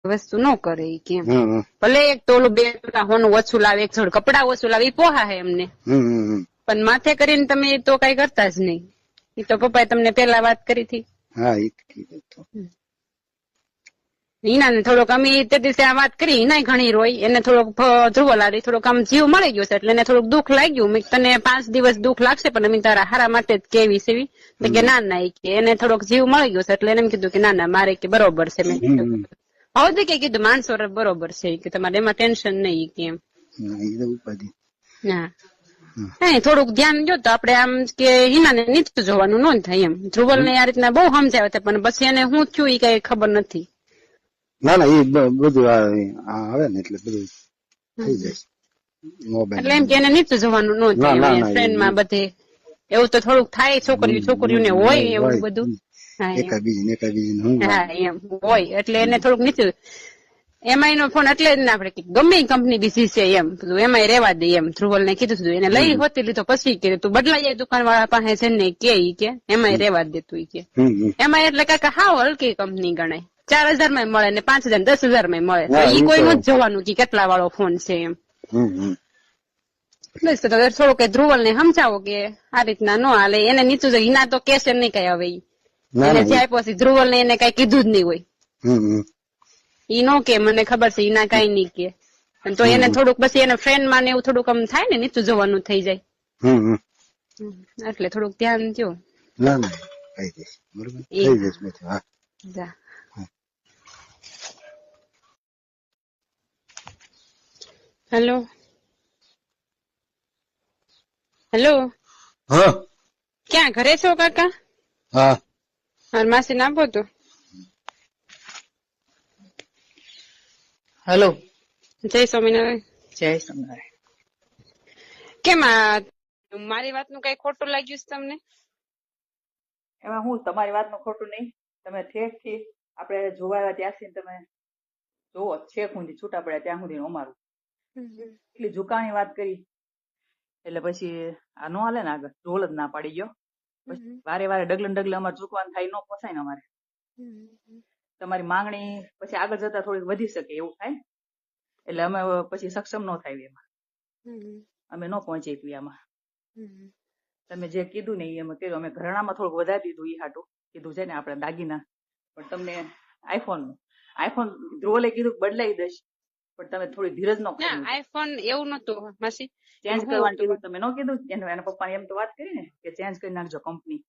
વસ્તુ ન કરે ઈ કેમ. હમ ભલે એક તોલું 2 ટકા હોનું ઓછું લાવે, એક જોડ કપડા ઓછું લાવે, ઈ પોહા હે એમને. હમ પણ માથે કરીને તમે તો કઈ કરતા જ નહીં. ઈ તો પપ્પાએ તમને પેલા વાત કરી હતી. હા એ કીધું તો. હિનાને થોડોક અમે તે દિવસે આ વાત કરી, હિનાય ઘણી રોઈ, એને થોડોક ધ્રુવલારી થોડોક આમ જીવ મળી ગયો છે એટલે એને થોડુંક દુઃખ લાગ્યું. મેં તને 5 દિવસ દુઃખ લાગશે પણ અમે તારા હારા માટે જ કેવી સેવી કે ના ના કે એને થોડોક જીવ મળી ગયો છે એટલે એને એમ કીધું કે ના ના મારે કે બરોબર છે. મેં કીધું હવથી કે કીધું માણસો બરોબર છે કે તમારે એમાં ટેન્શન નહીં કેમ. હા નહીં થોડુંક ધ્યાન દો તો આપડે આમ કે હિનાને નીચું જોવાનું ન થાય એમ. ધ્રુવલ ને આ રીતના બહુ સમજાવે છે પણ પછી એને શું થયું એ કઈ ખબર નથી. ના ના એ બધું આવે ને એટલે બધું થઈ જાય મોબાઈલ. એટલે એમ કે એને નીચું જોવાનું ન થાય ફ્રેન્ડ માં બધે એવું તો થોડુંક થાય. છોકરીઓને હોય એવું બધું. હા એમ હોય એટલે એને થોડુંક નીચું. એમાં એનો ફોન એટલે જ ને આપડે ગમે કંપની બીજી છે એમ એમાં રેવા દે એમ. ધ્રુવલ ને કીધું હતું એને લઈ હોતી લીધો પછી કે તું બદલાઈ જાય દુકાન વાળા પાસે છે ને કે એમાં રેવા દે તું કે. એમાં એટલે કાકા હાવ હલકી કંપની ગણાય. 4000 માં મળે ને 5000 10,000 માં મળે તો ઈ કોઈ નું જ જોવાનું કે કેટલા વાળો ફોન છે એમ. બસ થોડું કે ધ્રુવલ ને સમજાવો કે આ રીતના ન હાલે. એને નીચું જાય હિના તો કેશે નહીં કઈ હવે એને જાય પછી ધ્રુવલ ને એને કઈ કીધું જ નહીં હોય. ઈ નો કે મને ખબર છે ઈના કઈ નહીં કે તો એને થોડુંક પછી એને ફ્રેન્ડ માં ને એવું થોડુંક આમ થાય ને નીચું જોવાનું થઈ જાય. એટલે થોડુંક ધ્યાન દો. ના ના થઈ જશે બરોબર થઈ જશે. હા જા હેલો હેલો હા ક્યાં ઘરે છો કાકા? હા માસી ને આપો તો. હેલો જય સ્વામિનારાયણ. જય સ્વામિનારાયણ. કેમ મારી વાત નું કઈ ખોટું લાગ્યું છે તમને? એમાં હું તમારી વાતનું ખોટું નહીં. તમે ઠેકથી આપણે જોવા આવ્યા ત્યાંથી તમે જોવો છેક સુધી છૂટા પડ્યા ત્યાં સુધી અમારું એટલી ઝુકાણી વાત કરી એટલે પછી આ નો હાલે ને. આગળ ઢોલ જ ના પાડી ગયો. પછી વારે વારે ડગલે અમારે ઝૂકવાનું થાય ન પોસાય ને અમારે. તમારી માંગણી પછી આગળ જતા થોડીક વધી શકે એવું થાય એટલે અમે પછી સક્ષમ ન થાય એમાં. અમે ન પહોંચી આમાં. તમે જે કીધું ને એ અમે કીધું. અમે ઘરેણામાં થોડુંક વધારી દીધું ઈ હાટું કીધું છે ને આપણે દાગીના. પણ તમને આઈફોન ધ્રુવલે કીધું બદલાઈ દઈશ પણ તમે થોડી ધીરજ નો કરી. આઈફોન એવું નતું માસી ચેન્જ કરવાનું કીધું. તમે ન કીધું એના પપ્પાને એમ તો વાત કરી ને કે ચેન્જ કરી નાખજો કંપની.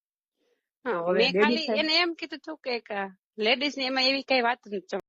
મેં ખાલી એને એમ કીધું હતું કે લેડીઝ ને એમાં એવી કઈ વાત નથી.